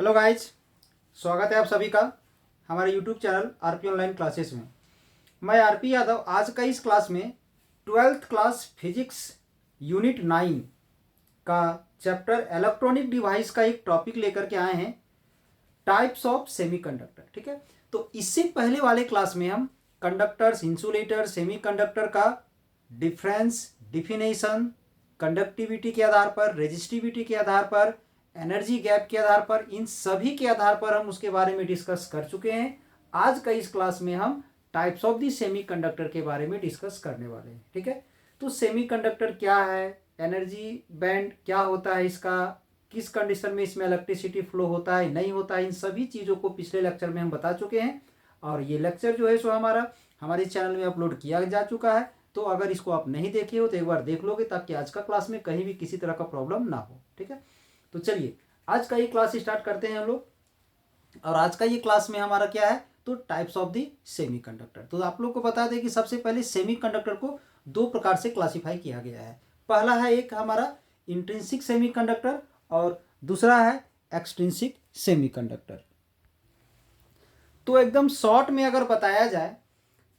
Hello guys, स्वागत है आप सभी का हमारे YouTube channel RP online classes में। मैं आरपी यादव आज का इस क्लास में 12th क्लास फिजिक्स यूनिट 9 का चैप्टर इलेक्ट्रॉनिक डिवाइस का एक टॉपिक लेकर के आए हैं, टाइप्स ऑफ सेमीकंडक्टर। ठीक है, तो इससे पहले वाले क्लास में हम कंडक्टर्स, इंसुलेटर, सेमीकंडक्टर का डिफरेंस, डिफिनेशन, कंडक्टिविटी के आधार पर, रेजिस्टिविटी के आधार पर, एनर्जी गैप के आधार पर, इन सभी के आधार पर हम उसके बारे में डिस्कस कर चुके हैं। आज का इस क्लास में हम टाइप्स ऑफ दी सेमीकंडक्टर के बारे में डिस्कस करने वाले हैं। ठीक है, तो सेमीकंडक्टर क्या है, एनर्जी बैंड क्या होता है, इसका किस कंडीशन में इसमें इलेक्ट्रिसिटी फ्लो होता है, नहीं होता है, इन सभी चीज़ों को पिछले लेक्चर में हम बता चुके हैं। और ये लेक्चर जो है सो हमारे चैनल में अपलोड किया जा चुका है। तो अगर इसको आप नहीं देखे हो तो एक बार देख लोगे, ताकि आज का क्लास में कहीं भी किसी तरह का प्रॉब्लम ना हो। ठीक है, तो चलिए आज का ये क्लास स्टार्ट करते हैं हम लोग। और आज का ये क्लास में हमारा क्या है, तो टाइप्स ऑफ द सेमीकंडक्टर। तो आप लोग को बता दें कि सबसे पहले सेमीकंडक्टर को दो प्रकार से क्लासिफाई किया गया है। पहला है एक हमारा इंट्रिंसिक सेमीकंडक्टर और दूसरा है एक्सट्रिंसिक सेमीकंडक्टर। तो एकदम शॉर्ट में अगर बताया जाए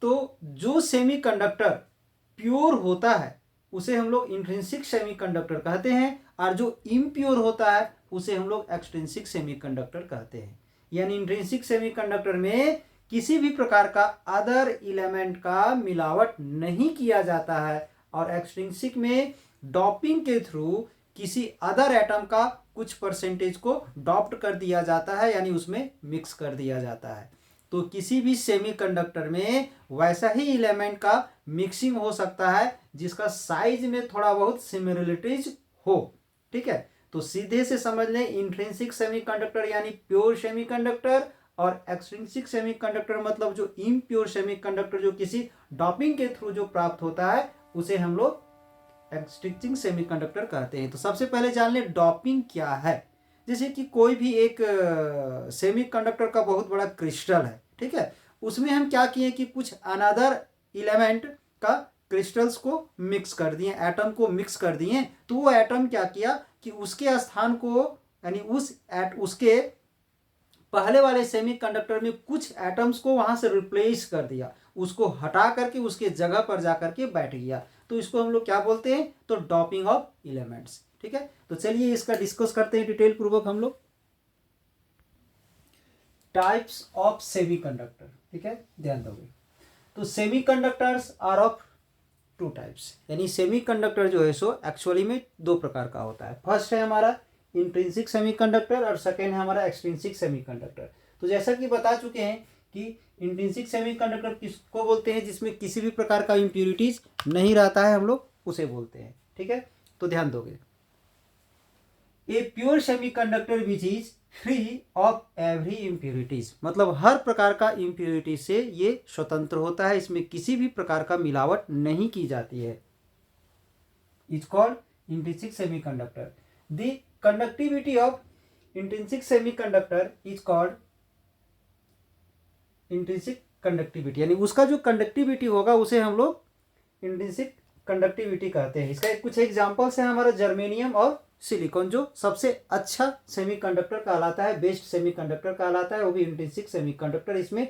तो जो सेमीकंडक्टर प्योर होता है उसे हम लोग इंट्रिंसिक सेमीकंडक्टर कहते हैं, और जो इम्प्योर होता है उसे हम लोग एक्सट्रिंसिक सेमीकंडक्टर कहते हैं। यानी इंट्रिंसिक सेमीकंडक्टर में किसी भी प्रकार का अदर एलिमेंट का मिलावट नहीं किया जाता है, और एक्सट्रिंसिक में डॉपिंग के थ्रू किसी अदर एटम का कुछ परसेंटेज को डॉप्ट कर दिया जाता है, यानी उसमें मिक्स कर दिया जाता है। तो किसी भी सेमीकंडक्टर में वैसा ही एलिमेंट का मिक्सिंग हो सकता है जिसका साइज में थोड़ा बहुत सिमिलरिटीज हो। ठीक है, तो सीधे से समझ लें, इंट्रिंसिक सेमीकंडक्टर यानी प्योर सेमीकंडक्टर, और एक्सट्रिंसिक सेमीकंडक्टर मतलब जो इम्प्योर सेमीकंडक्टर, जो किसी डॉपिंग के थ्रू जो प्राप्त होता है उसे हम लोग एक्सट्रिंसिक सेमीकंडक्टर कहते हैं। तो सबसे पहले जान लें डॉपिंग क्या है। जैसे कि कोई भी एक सेमीकंडक्टर का बहुत बड़ा क्रिस्टल है, ठीक है, उसमें हम क्या किए कि कुछ अनदर एलिमेंट का क्रिस्टल्स को मिक्स कर दिए, एटम को मिक्स कर दिए। तो वो एटम क्या किया कि उसके स्थान को, यानी उसके पहले वाले सेमीकंडक्टर में कुछ एटम्स को वहां से रिप्लेस कर दिया, उसको हटा करके उसके जगह पर जाकर के बैठ गया। तो इसको हम लोग क्या बोलते हैं, तो डॉपिंग ऑफ एलिमेंट्स। ठीक है, तो चलिए इसका डिस्कस करते हैं डिटेल पूर्वक हम लोग। टाइप्स ऑफ सेमीकंडक्टर, ठीक है, ध्यान दोगे। तो semiconductors are of two types, यानी सेमीकंडक्टर जो है सो एक्चुअली में दो प्रकार का होता है। फर्स्ट है हमारा इंट्रिंसिक सेमीकंडक्टर और सेकेंड है हमारा एक्सट्रिंसिक सेमीकंडक्टर। तो जैसा कि बता चुके हैं कि इंट्रिंसिक सेमीकंडक्टर किसको बोलते हैं, जिसमें किसी भी प्रकार का इम्प्यूरिटीज नहीं रहता है, हम लोग उसे बोलते हैं। ठीक है, तो ध्यान दोगे। ए pure semiconductor which is free of every impurities, मतलब हर प्रकार का इम्प्यूरिटी से ये स्वतंत्र होता है, इसमें किसी भी प्रकार का मिलावट नहीं की जाती है। Is called intrinsic semiconductor. The conductivity of intrinsic semiconductor is called intrinsic conductivity, यानी उसका जो कंडक्टिविटी होगा उसे हम लोग इंट्रिंसिक कंडक्टिविटी कहते हैं। इसका कुछ एग्जांपल्स है हमारा जर्मेनियम और सिलिकॉन, जो सबसे अच्छा सेमीकंडक्टर कहलाता है, बेस्ट सेमीकंडक्टर कहलाता है, वो भी इंट्रिंसिक सेमीकंडक्टर। इसमें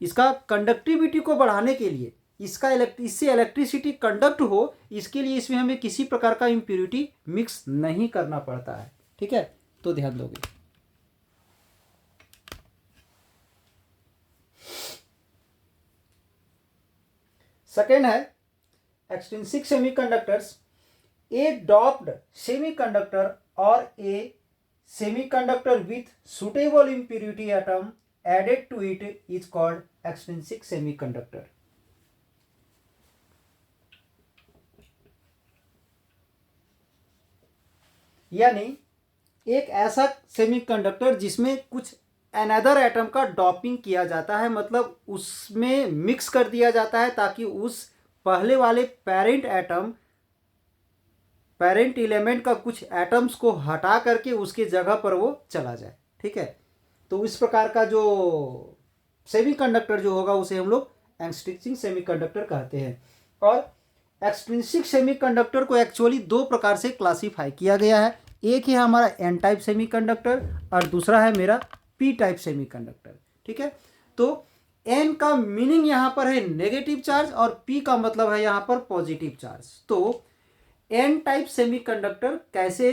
इसका कंडक्टिविटी को बढ़ाने के लिए, इससे इलेक्ट्रिसिटी कंडक्ट हो, इसके लिए इसमें हमें किसी प्रकार का इम्प्यूरिटी मिक्स नहीं करना पड़ता है। ठीक है, तो ध्यान दोगे। सेकेंड है extrinsic semiconductors. A doped semiconductor or a semiconductor with suitable impurity atom added to it is called extrinsic semiconductor. यानी एक ऐसा सेमीकंडक्टर जिसमें कुछ अनदर एटम का डॉपिंग किया जाता है, मतलब उसमें मिक्स कर दिया जाता है ताकि उस पहले वाले पेरेंट एलिमेंट का कुछ एटम्स को हटा करके उसके जगह पर वो चला जाए। ठीक है, तो इस प्रकार का जो सेमीकंडक्टर जो होगा उसे हम लोग एक्सट्रिंसिक सेमीकंडक्टर कहते हैं। और एक्सट्रिंसिक सेमीकंडक्टर को एक्चुअली दो प्रकार से क्लासीफाई किया गया है। एक है हमारा एन टाइप सेमीकंडक्टर और दूसरा है मेरा पी टाइप सेमीकंडक्टर। ठीक है, तो एन का मीनिंग यहाँ पर है नेगेटिव चार्ज और पी का मतलब है यहाँ पर पॉजिटिव चार्ज। तो एन टाइप सेमीकंडक्टर कैसे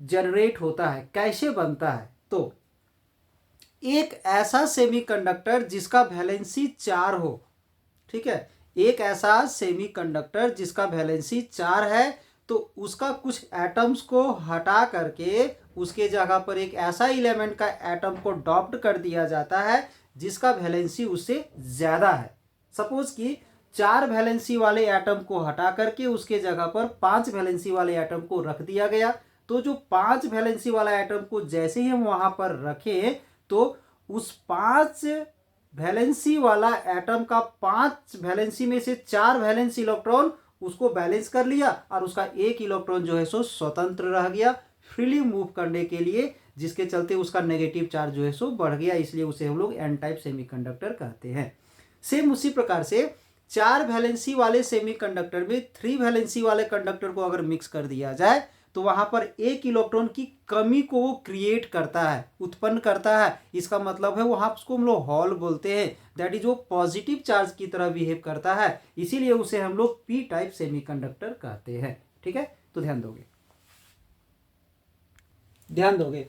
जनरेट होता है, कैसे बनता है? तो एक ऐसा सेमीकंडक्टर जिसका वैलेंसी 4 हो, ठीक है, एक ऐसा सेमीकंडक्टर जिसका वैलेंसी 4 है, तो उसका कुछ एटम्स को हटा करके उसके जगह पर एक ऐसा एलिमेंट का एटम को डॉप्ड कर दिया जाता है जिसका वैलेंसी उससे ज़्यादा है। सपोज कि 4 वैलेंसी वाले एटम को हटा करके उसके जगह पर 5 वैलेंसी वाले एटम को रख दिया गया। तो जो 5 वैलेंसी वाला एटम को जैसे ही हम वहाँ पर रखें तो उस 5 वैलेंसी वाला एटम का 5 वैलेंसी में से 4 वैलेंसी इलेक्ट्रॉन उसको बैलेंस कर लिया और उसका एक इलेक्ट्रॉन जो है सो स्वतंत्र रह गया फ्रीली मूव करने के लिए, जिसके चलते उसका नेगेटिव चार्ज जो है सो बढ़ गया, इसलिए उसे हम लोग एन टाइप सेमीकंडक्टर कहते हैं। सेम उसी प्रकार से 4 वैलेंसी वाले सेमीकंडक्टर में 3 वैलेंसी वाले कंडक्टर को अगर मिक्स कर दिया जाए तो वहां पर एक इलेक्ट्रॉन की कमी को वो क्रिएट करता है, उत्पन्न करता है। इसका मतलब है वहां उसको हम लोग हॉल बोलते हैं, दैट इज वो पॉजिटिव चार्ज की तरह बिहेव करता है, इसीलिए उसे हम लोग पी टाइप सेमीकंडक्टर कहते हैं। ठीक है, तो ध्यान दोगे।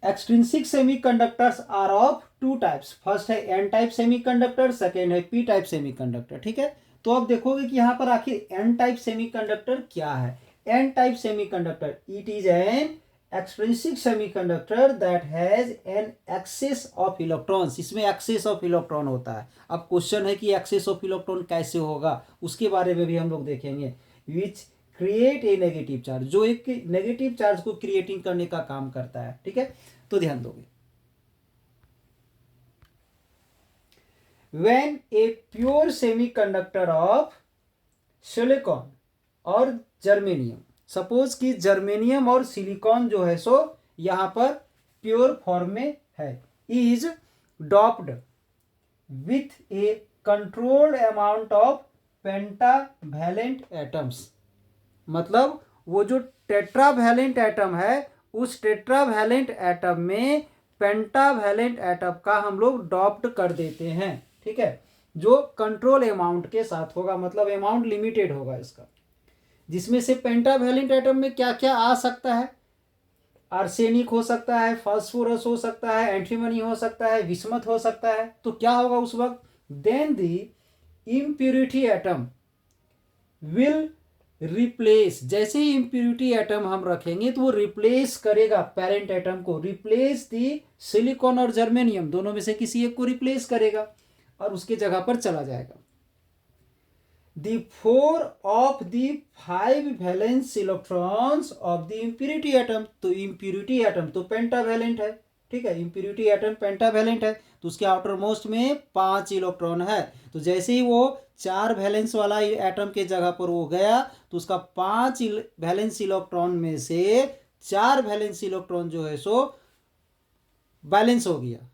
Extrinsic semiconductors are of 2 types. First है एन टाइप सेमीकंडक्टर, सेकेंड है पी टाइप सेमीकंडक्टर। ठीक है, तो अब देखोगे कि यहाँ पर आखिर एन टाइप सेमीकंडक्टर क्या है। N type semiconductor, it is an extrinsic semiconductor that has an excess of electrons. इसमें एक्सेस ऑफ इलेक्ट्रॉन होता है। अब क्वेश्चन है कि एक्सेस ऑफ इलेक्ट्रॉन कैसे होगा, उसके बारे में भी हम लोग देखेंगे। विच क्रिएट ए नेगेटिव चार्ज, जो एक नेगेटिव चार्ज को क्रिएटिंग करने का काम करता है। ठीक है, तो ध्यान दोगे। When a pure semiconductor of silicon और जर्मेनियम, सपोज कि जर्मेनियम और सिलिकॉन जो है सो यहां पर प्योर फॉर्म में है, is doped with A controlled amount of pentavalent atoms. मतलब वो जो टेट्रावैलेंट एटम है उस टेट्रावैलेंट एटम में पेंटावैलेंट एटम का हम लोग डॉप्ड कर देते हैं। ठीक है, जो कंट्रोल अमाउंट के साथ होगा, मतलब अमाउंट लिमिटेड होगा इसका, जिसमें से पेंटावैलेंट एटम में क्या क्या आ सकता है। आर्सेनिक हो सकता है, फास्फोरस हो सकता है, एंटीमनी हो सकता है, विस्मथ हो सकता है। तो क्या होगा उस वक्त, then the impurity atom will replace, जैसे ही इम्प्यूरिटी एटम हम रखेंगे तो वो रिप्लेस करेगा पेरेंट एटम को, रिप्लेस दी सिलिकॉन और जर्मेनियम, दोनों में से किसी एक को रिप्लेस करेगा और उसके जगह पर चला जाएगा। The 4 of the 5 valence electrons of the impurity atom, तो impurity atom तो पेंटावैलेंट है। ठीक है, impurity atom पेंटावैलेंट है तो उसके आउटर मोस्ट में 5 इलेक्ट्रॉन है। तो जैसे ही वो 4 वैलेंस वाला एटम के जगह पर वो गया तो उसका 5 वैलेंस इलेक्ट्रॉन में से 4 वैलेंस इलेक्ट्रॉन जो है सो बैलेंस हो गया।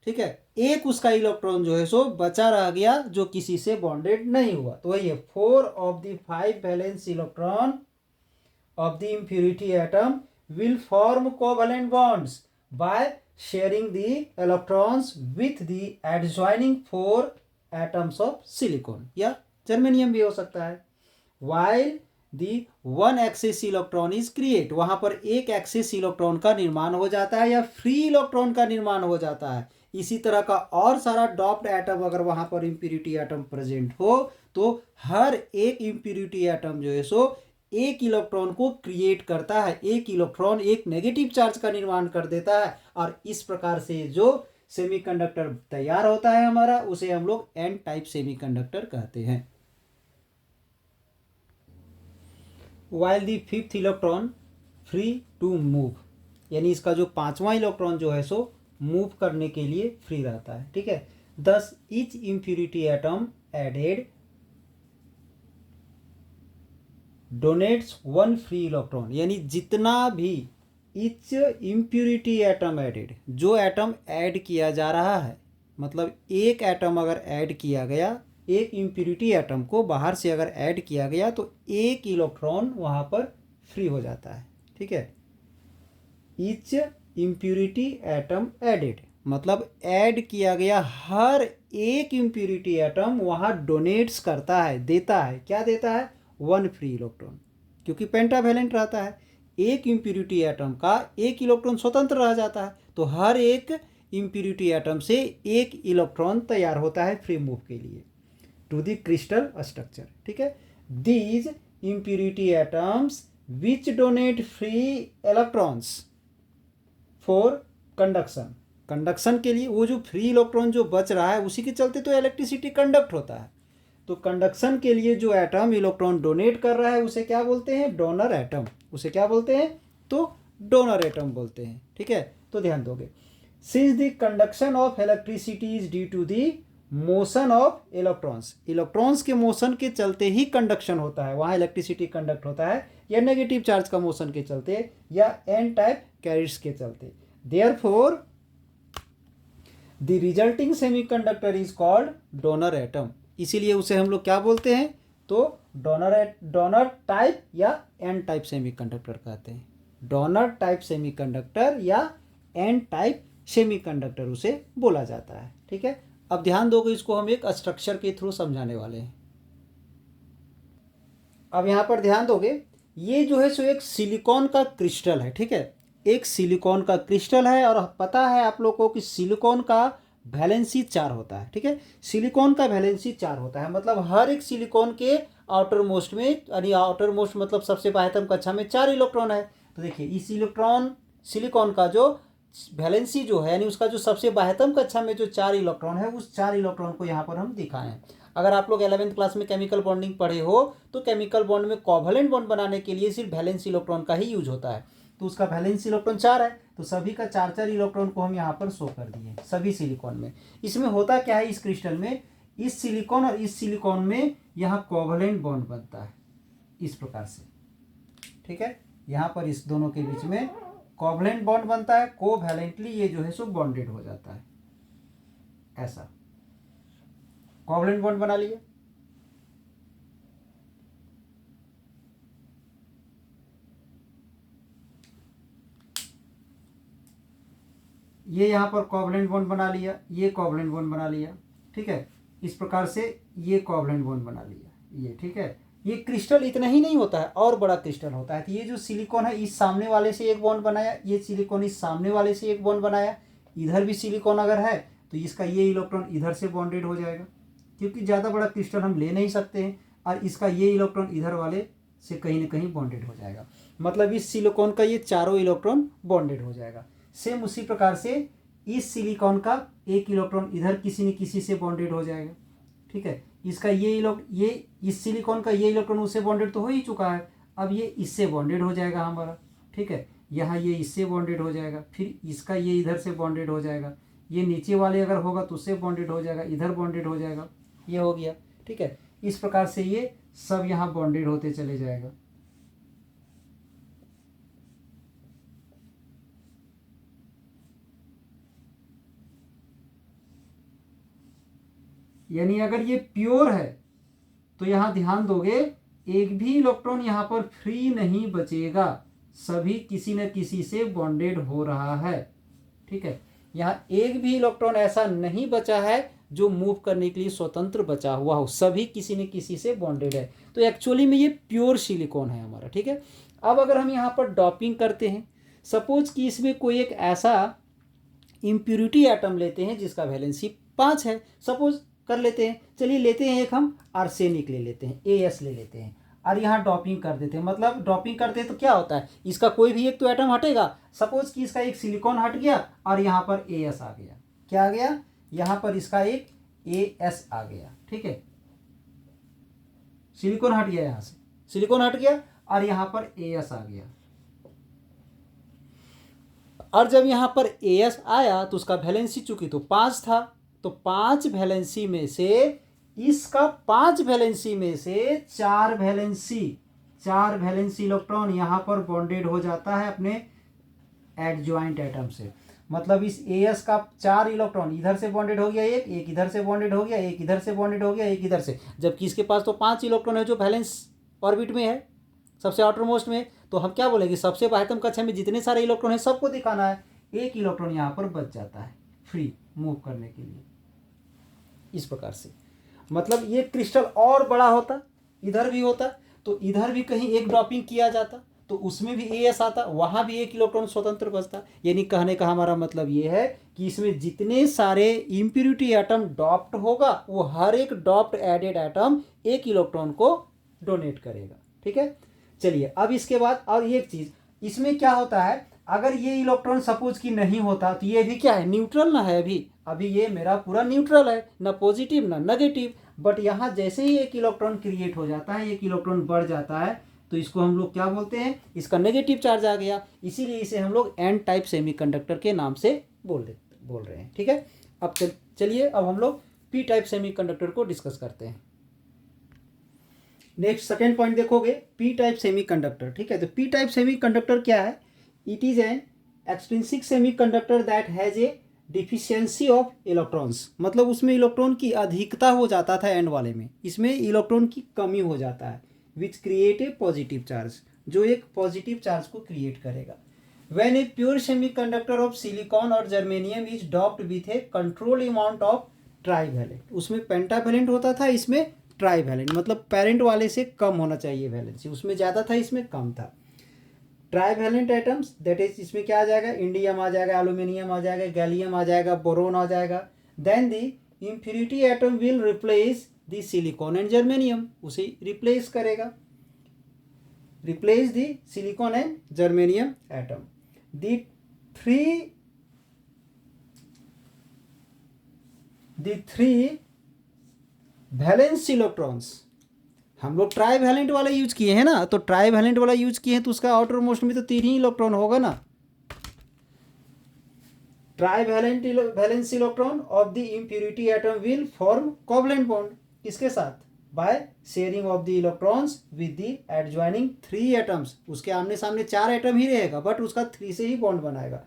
ठीक है, एक उसका इलेक्ट्रॉन जो है सो बचा रह गया जो किसी से बॉन्डेड नहीं हुआ। तो वही है 4 of the 5 valence electron of the impurity atom will form covalent bonds by sharing the electrons with the adjoining 4 atoms of silicon या जर्मेनियम भी हो सकता है। while the one excess electron is create, वहां पर एक एक्सेस इलेक्ट्रॉन का निर्माण हो जाता है या फ्री इलेक्ट्रॉन का निर्माण हो जाता है। इसी तरह का और सारा डॉप्ड एटम अगर वहां पर इम्प्यूरिटी एटम प्रेजेंट हो तो हर एक इम्प्यूरिटी एटम जो है सो एक इलेक्ट्रॉन को क्रिएट करता है, एक इलेक्ट्रॉन एक नेगेटिव चार्ज का निर्माण कर देता है और इस प्रकार से जो सेमीकंडक्टर तैयार होता है हमारा उसे हम लोग एन टाइप सेमीकंडक्टर कहते हैं। while the 5th electron free to move, यानी इसका जो 5वां इलेक्ट्रॉन जो है सो मूव करने के लिए फ्री रहता है। ठीक है, thus each impurity atom added donates 1 free electron, यानी जितना भी ईच इम्प्यूरिटी एटम एडेड, जो एटम ऐड किया जा रहा है, मतलब एक एटम अगर ऐड किया गया, एक इम्प्यूरिटी एटम को बाहर से अगर ऐड किया गया तो एक इलेक्ट्रॉन वहाँ पर फ्री हो जाता है। ठीक है, ईच इम्प्यूरिटी एटम एडेड, मतलब ऐड किया गया हर एक इम्प्यूरिटी एटम वहाँ डोनेट्स करता है, देता है। क्या देता है? 1 फ्री इलेक्ट्रॉन, क्योंकि पेंटावेलेंट रहता है। एक इम्प्यूरिटी एटम का एक इलेक्ट्रॉन स्वतंत्र रह जाता है, तो हर एक इम्प्यूरिटी एटम से एक इलेक्ट्रॉन तैयार होता है फ्री मूव के लिए टू द क्रिस्टल स्ट्रक्चर। ठीक है, these impurity atoms which donate free electrons for conduction, conduction के लिए वो जो फ्री इलेक्ट्रॉन जो बच रहा है उसी के चलते तो इलेक्ट्रिसिटी कंडक्ट होता है। तो कंडक्शन के लिए जो एटम इलेक्ट्रॉन डोनेट कर रहा है उसे क्या बोलते हैं? Donor atom. उसे क्या बोलते हैं? तो डोनर एटम बोलते हैं। ठीक है, तो ध्यान दोगे। Since the conduction of electricity is due to the motion of electrons, electrons के मोशन के चलते ही कंडक्शन होता है, वहाँ इलेक्ट्रिसिटी कंडक्ट होता है, या नेगेटिव चार्ज का मोशन के चलते, या एन टाइप कैरियर्स के चलते। Therefore the resulting semiconductor is called donor atom. इसीलिए उसे हम लोग क्या बोलते हैं? तो डोनर टाइप या एन टाइप सेमीकंडक्टर कहते हैं। डोनर टाइप सेमीकंडक्टर या एन टाइप सेमीकंडक्टर उसे बोला जाता है। ठीक है, अब ध्यान दोगे, इसको हम एक स्ट्रक्चर के थ्रू समझाने वाले हैं। अब यहाँ पर ध्यान दोगे, ये जो है सो एक सिलिकॉन का क्रिस्टल है। ठीक है, एक सिलिकॉन का क्रिस्टल है, और पता है आप लोगों को कि सिलिकॉन का वैलेंसी 4 होता है। ठीक है, सिलिकॉन का वैलेंसी 4 होता है, मतलब हर एक सिलिकॉन के आउटर मोस्ट में, यानी आउटर मोस्ट मतलब सबसे बाह्यतम कक्षा में 4 इलेक्ट्रॉन है। तो देखिए, इस इलेक्ट्रॉन सिलिकॉन का जो वैलेंसी जो है, यानी उसका जो सबसे बाह्यतम कक्षा में जो 4 इलेक्ट्रॉन है, उस 4 इलेक्ट्रॉन को यहाँ पर हम दिखाए हैं। अगर आप लोग 11वीं क्लास में केमिकल बॉन्डिंग पढ़े हो, तो केमिकल बॉन्ड में कोवैलेंट बॉन्ड बनाने के लिए सिर्फ वैलेंस इलेक्ट्रॉन का ही यूज होता है। तो उसका वैलेंस इलेक्ट्रॉन 4 है, तो सभी का 4 इलेक्ट्रॉन को हम यहाँ पर शो कर दिए सभी सिलिकॉन में। इसमें होता क्या है, इस क्रिस्टल में इस सिलिकॉन और इस सिलिकॉन में यहाँ कोवैलेंट बॉन्ड बनता है इस प्रकार से। ठीक है, यहाँ पर इस दोनों के बीच में कोवैलेंट बॉन्ड बनता है, कोवैलेंटली ये जो है सो बॉन्डेड हो जाता है। ऐसा कोवैलेंट बॉन्ड बना लिया। ये यहाँ पर कोवैलेंट बॉन्ड बना लिया, ये कोवैलेंट बॉन्ड बना लिया। ठीक है, इस प्रकार से ये कोवैलेंट बॉन्ड बना लिया ये। ठीक है, ये क्रिस्टल इतना ही नहीं होता है, और बड़ा क्रिस्टल होता है। तो ये जो सिलिकॉन है, इस सामने वाले से एक बॉन्ड बनाया, ये सिलिकॉन इस सामने वाले से एक बॉन्ड बनाया, इधर भी सिलिकॉन अगर है तो इसका ये इलेक्ट्रॉन इधर से बॉन्डेड हो जाएगा, क्योंकि ज़्यादा बड़ा क्रिस्टल हम ले नहीं सकते हैं, और इसका ये इलेक्ट्रॉन इधर वाले से कहीं ना कहीं बॉन्डेड हो जाएगा, मतलब इस सिलिकॉन का ये चारों इलेक्ट्रॉन बॉन्डेड हो जाएगा। सेम उसी प्रकार से इस सिलिकॉन का एक इलेक्ट्रॉन इधर किसी न किसी से बॉन्डेड हो जाएगा। ठीक है, इसका ये इस सिलिकॉन का ये इलेक्ट्रॉन उससे बॉन्डेड तो हो ही चुका है, अब ये इससे बॉन्डेड हो जाएगा हमारा। ठीक है, यहाँ ये इससे बॉन्डेड हो जाएगा, फिर इसका ये इधर से बॉन्डेड हो जाएगा, ये नीचे वाले अगर होगा तो उससे बॉन्डेड हो जाएगा, इधर बॉन्डेड हो जाएगा, ये हो गया। ठीक है, इस प्रकार से ये सब यहाँ बॉन्डेड होते चले जाएगा। यानी अगर ये प्योर है तो यहाँ ध्यान दोगे, एक भी इलेक्ट्रॉन यहाँ पर फ्री नहीं बचेगा, सभी किसी न किसी से बॉन्डेड हो रहा है। ठीक है, यहाँ एक भी इलेक्ट्रॉन ऐसा नहीं बचा है जो मूव करने के लिए स्वतंत्र बचा हुआ हो, सभी किसी न किसी से बॉन्डेड है। तो एक्चुअली में ये प्योर सिलिकॉन है हमारा। ठीक है, अब अगर हम यहाँ पर डॉपिंग करते हैं, सपोज कि इसमें कोई एक ऐसा इम्प्यूरिटी एटम लेते हैं जिसका वैलेंसी 5 है, सपोज कर लेते हैं, चलिए लेते हैं एक हम आर्सेनिक ले लेते हैं, AS ले लेते हैं, और यहाँ डॉपिंग कर देते हैं। मतलब डॉपिंग करते हैं तो क्या होता है, इसका कोई भी एक तो एटम हटेगा। सपोज कि इसका एक सिलिकॉन हट गया और यहाँ पर AS आ गया, क्या आ गया, यहाँ पर इसका एक AS आ गया। ठीक है, सिलिकॉन हट गया, यहाँ से सिलिकॉन हट गया और यहाँ पर AS आ गया, और जब यहाँ पर AS आया तो उसका वैलेंसी चूंकि तो 5 था, तो 5 वैलेंसी में से इसका 5 वैलेंसी में से 4 वैलेंसी इलेक्ट्रॉन यहाँ पर बॉन्डेड हो जाता है अपने एडजॉइंट एटम से। मतलब इस AS का 4 इलेक्ट्रॉन इधर से बॉन्डेड हो गया, एक इधर से बॉन्डेड हो गया, एक इधर से बॉन्डेड हो गया, एक इधर से, जबकि इसके पास तो 5 इलेक्ट्रॉन है जो वैलेंस ऑर्बिट में है। सबसे आउटर मोस्ट में, तो हम क्या बोलेंगे, सबसे बाह्यतम कक्षा में जितने सारे इलेक्ट्रॉन है सबको दिखाना है, एक इलेक्ट्रॉन यहाँ पर बच जाता है फ्री मूव करने के लिए। इस प्रकार से मतलब ये क्रिस्टल और बड़ा होता, इधर भी होता, तो इधर भी कहीं एक ड्रॉपिंग किया जाता तो उसमें भी एस आता, वहाँ भी एक इलेक्ट्रॉन स्वतंत्र बचता। यानी कहने का हमारा मतलब ये है कि इसमें जितने सारे इम्प्यूरिटी एटम डॉप्ड होगा वो हर एक डॉप्ड एडेड एटम एक इलेक्ट्रॉन को डोनेट करेगा। ठीक है, चलिए अब इसके बाद और एक चीज़ इसमें क्या होता है, अगर ये इलेक्ट्रॉन सपोज कि नहीं होता तो ये भी क्या है, न्यूट्रल ना है। अभी ये मेरा पूरा न्यूट्रल है, ना पॉजिटिव ना नेगेटिव, बट यहाँ जैसे ही एक इलेक्ट्रॉन क्रिएट हो जाता है, एक इलेक्ट्रॉन बढ़ जाता है, तो इसको हम लोग क्या बोलते हैं, इसका नेगेटिव चार्ज आ गया, इसीलिए इसे हम लोग एन टाइप सेमीकंडक्टर के नाम से बोल रहे हैं। ठीक है, अब चलिए अब हम लोग पी टाइप सेमीकंडक्टर को डिस्कस करते हैं। नेक्स्ट सेकेंड पॉइंट देखोगे, पी टाइप सेमीकंडक्टर। ठीक है, तो पी टाइप सेमीकंडक्टर क्या है, it is an extrinsic semiconductor that has a deficiency of electrons, मतलब उसमें इलेक्ट्रॉन की अधिकता हो जाता था एंड वाले में, इसमें इलेक्ट्रॉन की कमी हो जाता है, which create a positive charge, जो एक पॉजिटिव चार्ज को क्रिएट करेगा। When a pure semiconductor of silicon और germanium is doped with a control amount of trivalent, उसमें पेंटावैलेंट होता था, इसमें ट्राईवैलेंट, मतलब पेरेंट वाले से कम होना चाहिए वैलेंसी, उसमें ज़्यादा था इसमें कम था। ट्राईवैलेंट एटम्स दैट इज, इसमें क्या आ जाएगा, इंडियम आ जाएगा, एल्यूमिनियम आ जाएगा, गैलियम आ जाएगा, बोरोन आ जाएगा। Then the impurity atom will replace the silicon and germanium, उसे रिप्लेस करेगा, replace the silicon and germanium atom. The three valence electrons, हम लोग ट्राई वैलेंट वाला यूज किए हैं ना, तो ट्राई वैलेंट वाला यूज किए हैं तो उसका आउटर मोस्ट में तो 3 ही इलेक्ट्रॉन होगा ना। Try valence electron of the impurity atom will form covalent bond, किसके साथ, by sharing of the electrons with the adjoining 3 atoms, उसके आमने सामने 4 एटम ही रहेगा बट उसका 3 से ही बॉन्ड बनाएगा।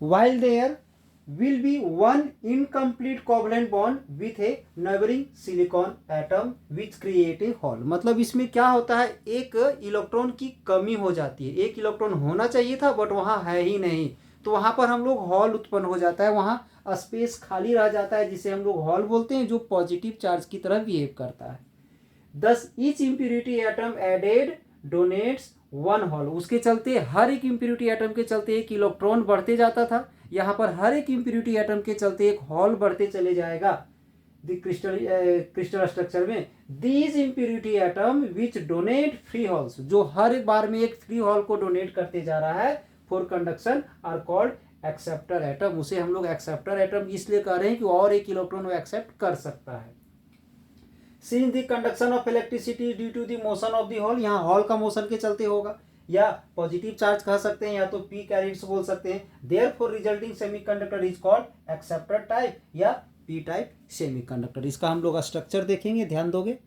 while there will be one incomplete covalent bond with a neighboring silicon atom which create a hole, मतलब इसमें क्या होता है, एक इलेक्ट्रॉन की कमी हो जाती है, एक इलेक्ट्रॉन होना चाहिए था बट वहाँ है ही नहीं, तो वहाँ पर हम लोग हॉल उत्पन्न हो जाता है, वहाँ स्पेस खाली रह जाता है, जिसे हम लोग हॉल बोलते हैं, जो पॉजिटिव चार्ज की तरह बिहेव करता है। Thus each impurity atom added donates 1 hole, उसके चलते हर एक इम्प्यूरिटी एटम के चलते एक इलेक्ट्रॉन बढ़ते जाता था, यहाँ पर हर एक इम्प्यूरिटी एटम के चलते एक हॉल बढ़ते चले जाएगा क्रिस्टल स्ट्रक्चर में। These impurity atom which donate free halls, जो हर एक बार में एक फ्री हॉल को डोनेट करते जा रहा है for conduction are called acceptor atom, उसे हम लोग एक्सेप्टर एटम इसलिए कह रहे हैं कि और एक इलेक्ट्रॉन वो एक्सेप्ट कर सकता है। Since the conduction of electricity due to the motion of the hole, यहाँ हॉल का मोशन के चलते होगा, या पॉजिटिव चार्ज कह सकते हैं या तो पी कैरियर्स बोल सकते हैं। Therefore resulting semiconductor is called acceptor type या पी टाइप सेमीकंडक्टर। इसका हम लोग स्ट्रक्चर देखेंगे, ध्यान दोगे,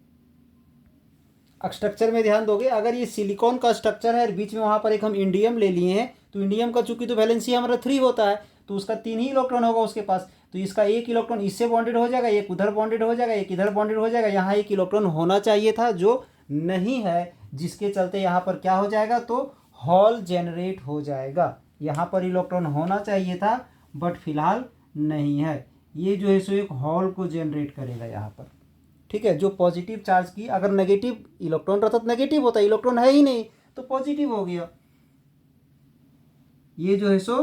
स्ट्रक्चर में ध्यान दोगे। अगर ये सिलिकॉन का स्ट्रक्चर है, बीच में वहां पर एक हम इंडियम ले लिए हैं, तो इंडियम का चूंकि तो वैलेंसी हमारा 3 होता है, तो उसका 3 ही इलेक्ट्रॉन होगा उसके पास, तो इसका एक इलेक्ट्रॉन इससे बॉन्डेड हो जाएगा, एक उधर बॉन्डेड हो जाएगा, एक इधर बॉन्डेड हो जाएगा। यहाँ एक इलेक्ट्रॉन होना चाहिए था जो नहीं है, जिसके चलते यहाँ पर क्या हो जाएगा, तो हॉल जनरेट हो जाएगा। यहाँ पर इलेक्ट्रॉन होना चाहिए था बट फिलहाल नहीं है, ये जो है सो एक हॉल को जनरेट करेगा यहाँ पर। ठीक है, जो पॉजिटिव चार्ज की, अगर नेगेटिव इलेक्ट्रॉन रहता तो नेगेटिव होता, इलेक्ट्रॉन है ही नहीं तो पॉजिटिव हो गया। ये जो है सो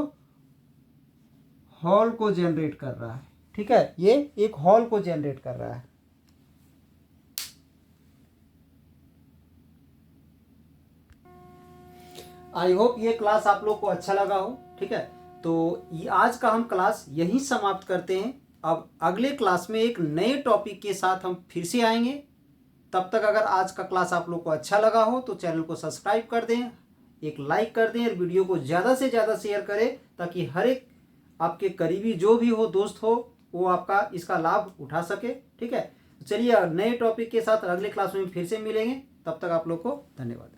हॉल को जनरेट कर रहा है। ठीक है, ये एक हॉल को जनरेट कर रहा है। आई होप ये क्लास आप लोग को अच्छा लगा हो। ठीक है, तो ये आज का हम क्लास यहीं समाप्त करते हैं। अब अगले क्लास में एक नए टॉपिक के साथ हम फिर से आएंगे। तब तक अगर आज का क्लास आप लोग को अच्छा लगा हो तो चैनल को सब्सक्राइब कर दें, एक लाइक कर दें और वीडियो को ज़्यादा से ज़्यादा शेयर करें, ताकि हर एक आपके करीबी जो भी हो, दोस्त हो, वो आपका इसका लाभ उठा सके। ठीक है, चलिए नए टॉपिक के साथ अगले क्लास में फिर से मिलेंगे। तब तक आप लोग को धन्यवाद।